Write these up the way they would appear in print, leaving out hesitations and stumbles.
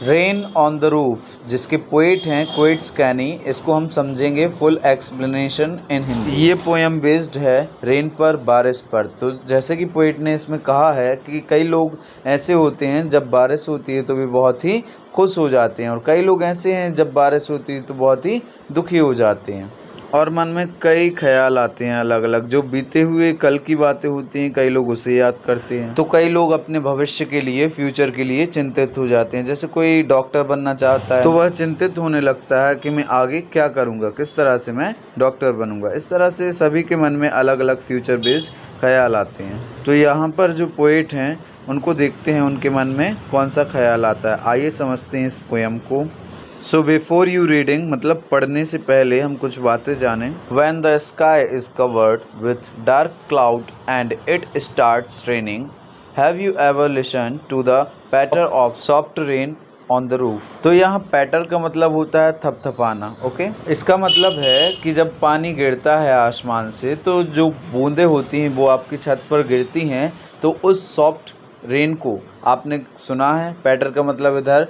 Rain on the roof, जिसके poet हैं quits कैनी, इसको हम समझेंगे फुल एक्सप्लेनेशन इन हिंदी। ये पोएम बेस्ड है रेन पर, बारिश पर। तो जैसे कि पोएट ने इसमें कहा है कि कई लोग ऐसे होते हैं जब बारिश होती है तो वे बहुत ही खुश हो जाते हैं, और कई लोग ऐसे हैं जब बारिश होती है तो बहुत ही दुखी हो जाते हैं, और मन में कई ख्याल आते हैं अलग अलग। जो बीते हुए कल की बातें होती हैं कई लोग उसे याद करते हैं। तो कई लोग अपने भविष्य के लिए, फ्यूचर के लिए चिंतित हो जाते हैं। जैसे कोई डॉक्टर बनना चाहता है तो वह चिंतित होने लगता है कि मैं आगे क्या करूंगा, किस तरह से मैं डॉक्टर बनूंगा। इस तरह से सभी के मन में अलग अलग फ्यूचर बेस्ड ख्याल आते हैं। तो यहाँ पर जो पोएट हैं उनको देखते हैं उनके मन में कौन सा ख्याल आता है। आइए समझते हैं इस पोएम को। सो बिफोर यू रीडिंग, मतलब पढ़ने से पहले हम कुछ बातें जानें। When the sky is covered with dark cloud and it starts raining, have you ever listened to the patter of soft rain on the roof? तो यहाँ पैटर का मतलब होता है थपथपाना। ओके, इसका मतलब है कि जब पानी गिरता है आसमान से तो जो बूंदें होती हैं वो आपकी छत पर गिरती हैं, तो उस सॉफ्ट रेन को आपने सुना है। पैटर का मतलब इधर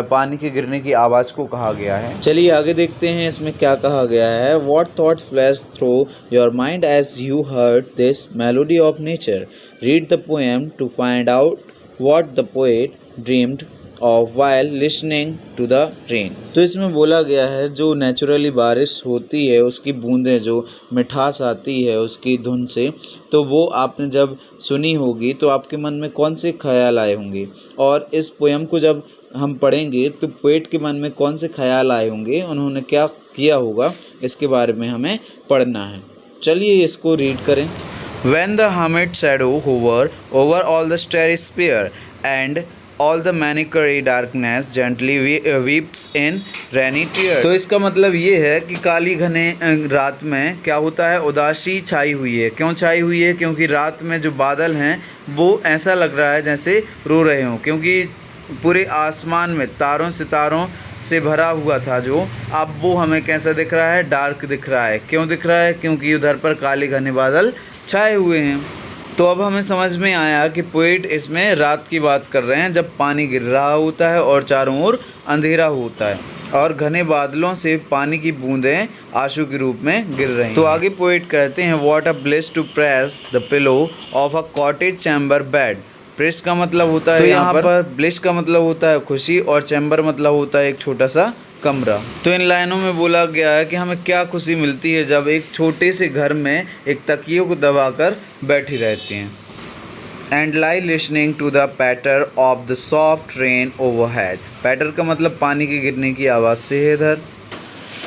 पानी के गिरने की आवाज़ को कहा गया है। चलिए आगे देखते हैं इसमें क्या कहा गया है। What thought flashed through your mind as you heard this melody of nature? Read the poem to find out what the poet dreamed of while listening to the rain. तो इसमें बोला गया है जो नेचुरली बारिश होती है उसकी बूंदें, जो मिठास आती है उसकी धुन से, तो वो आपने जब सुनी होगी तो आपके मन में कौन से ख्याल आए होंगे, और इस पोएम को जब हम पढ़ेंगे तो पोएट के मन में कौन से ख्याल आए होंगे, उन्होंने क्या किया होगा, इसके बारे में हमें पढ़ना है। चलिए इसको रीड करें। When the hermit shadow hover over all the starry sphere and all the manicury darkness gently weeps in rainy tears। तो इसका मतलब ये है कि काली घने रात में क्या होता है, उदासी छाई हुई है। क्यों छाई हुई है? क्योंकि रात में जो बादल हैं वो ऐसा लग रहा है जैसे रो रहे हों, क्योंकि पूरे आसमान में तारों सितारों से भरा हुआ था जो, अब वो हमें कैसा दिख रहा है, डार्क दिख रहा है। क्यों दिख रहा है? क्योंकि उधर पर काले घने बादल छाए हुए हैं। तो अब हमें समझ में आया कि पोएट इसमें रात की बात कर रहे हैं जब पानी गिर रहा होता है और चारों ओर अंधेरा होता है और घने बादलों से पानी की बूंदें आंसू के रूप में गिर रही हैं। तो आगे पोएट कहते हैं, what a bless to press the pillow of a cottage chamber bed. Press का मतलब होता है, तो यहाँ पर ब्लिस का मतलब होता है खुशी, और चैम्बर मतलब होता है एक छोटा सा कमरा। तो इन लाइनों में बोला गया है कि हमें क्या खुशी मिलती है जब एक छोटे से घर में एक तकिए को दबाकर बैठी रहती हैं। And lie listening to the patter of the soft rain overhead. Patter का मतलब पानी के गिरने की आवाज़ से है इधर।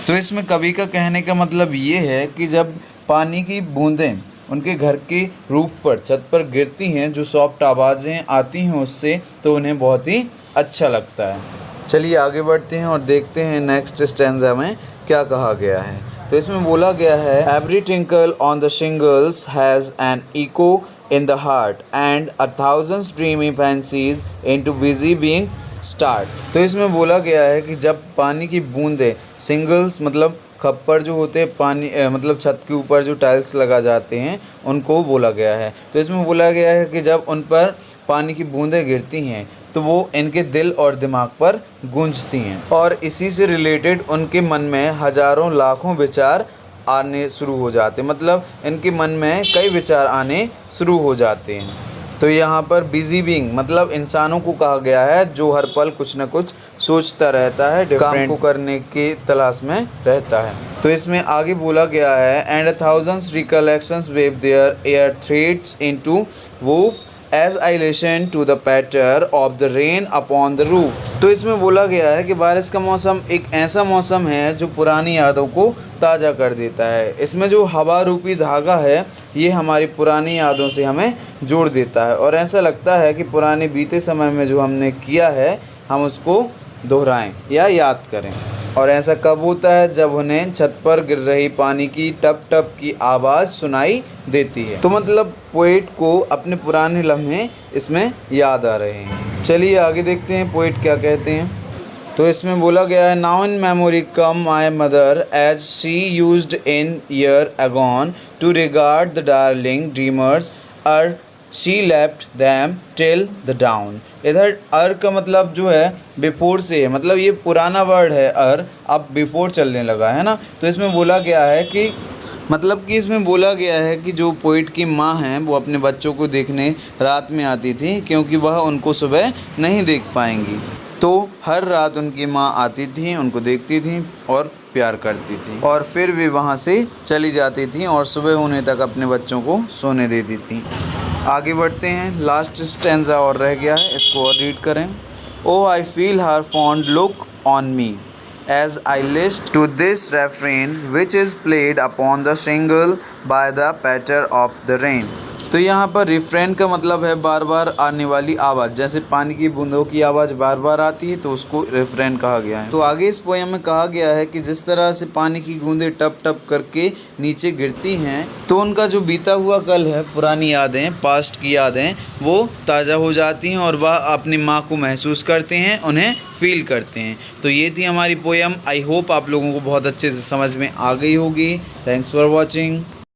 तो इसमें कवि का कहने का मतलब ये है कि जब पानी की बूंदें उनके घर के रूफ पर, छत पर गिरती हैं, जो सॉफ्ट आवाज़ें आती हैं उससे, तो उन्हें बहुत ही अच्छा लगता है। चलिए आगे बढ़ते हैं और देखते हैं नेक्स्ट स्टैंजा में क्या कहा गया है। तो इसमें बोला गया है, every twinkle on the shingles has an echo in the heart and 1000 dreamy fancies into busy being start. तो इसमें बोला गया है कि जब पानी की बूंदें, सिंगल्स मतलब खप्पर जो होते हैं, पानी मतलब छत के ऊपर जो टाइल्स लगा जाते हैं, उनको बोला गया है। तो इसमें बोला गया है कि जब उन पर पानी की बूंदें गिरती हैं तो वो इनके दिल और दिमाग पर गूंजती हैं, और इसी से रिलेटेड उनके मन में हज़ारों लाखों विचार आने शुरू हो जाते हैं। मतलब इनके मन में कई विचार आने शुरू हो जाते हैं। तो यहाँ पर बिजी बीइंग मतलब इंसानों को कहा गया है जो हर पल कुछ न कुछ सोचता रहता है, काम को करने की तलाश में रहता है। तो इसमें आगे बोला गया है, and 1000 recollections wave their air threads into woof as I listen to the patter of the rain upon the roof। तो इसमें बोला गया है कि बारिश का मौसम एक ऐसा मौसम है जो पुरानी यादों को ताज़ा कर देता है। इसमें जो हवा रूपी धागा है ये हमारी पुरानी यादों से हमें जोड़ देता है, और ऐसा लगता है कि पुराने बीते समय में जो हमने किया है हम उसको दोहराएं या याद करें। और ऐसा कब होता है? जब उन्हें छत पर गिर रही पानी की टप टप की आवाज़ सुनाई देती है। तो मतलब पोएट को अपने पुराने लम्हे इसमें याद आ रहे हैं। चलिए आगे देखते हैं पोएट क्या कहते हैं। तो इसमें बोला गया है, now in memory come my mother as she used in year agone to regard the darling dreamers ere she left them till the dawn. इधर अर का मतलब जो है बिफोर से है, मतलब ये पुराना वर्ड है अर, अब बिफोर चलने लगा है ना। तो इसमें बोला गया है कि इसमें बोला गया है कि जो पोइट की माँ हैं वो अपने बच्चों को देखने रात में आती थी, क्योंकि वह उनको सुबह नहीं देख पाएंगी। तो हर रात उनकी माँ आती थी, उनको देखती थी और प्यार करती थी, और फिर वे वहाँ से चली जाती थी और सुबह होने तक अपने बच्चों को सोने देती थी। आगे बढ़ते हैं, लास्ट स्टैंजा और रह गया है, इसको और रीड करें। Oh I feel her fond look on me as I list to this refrain which is played upon the shingle by the patter of the rain। तो यहाँ पर रिफ्रेन का मतलब है बार बार आने वाली आवाज़, जैसे पानी की बूंदों की आवाज़ बार बार आती है तो उसको रिफ्रेन कहा गया है। तो आगे इस पोएम में कहा गया है कि जिस तरह से पानी की बूंदें टप टप करके नीचे गिरती हैं, तो उनका जो बीता हुआ कल है, पुरानी यादें, पास्ट की यादें, वो ताज़ा हो जाती हैं और वह अपनी माँ को महसूस करते हैं, उन्हें फील करते हैं। तो ये थी हमारी पोएम। आई होप आप लोगों को बहुत अच्छे से समझ में आ गई होगी। Thanks for watching.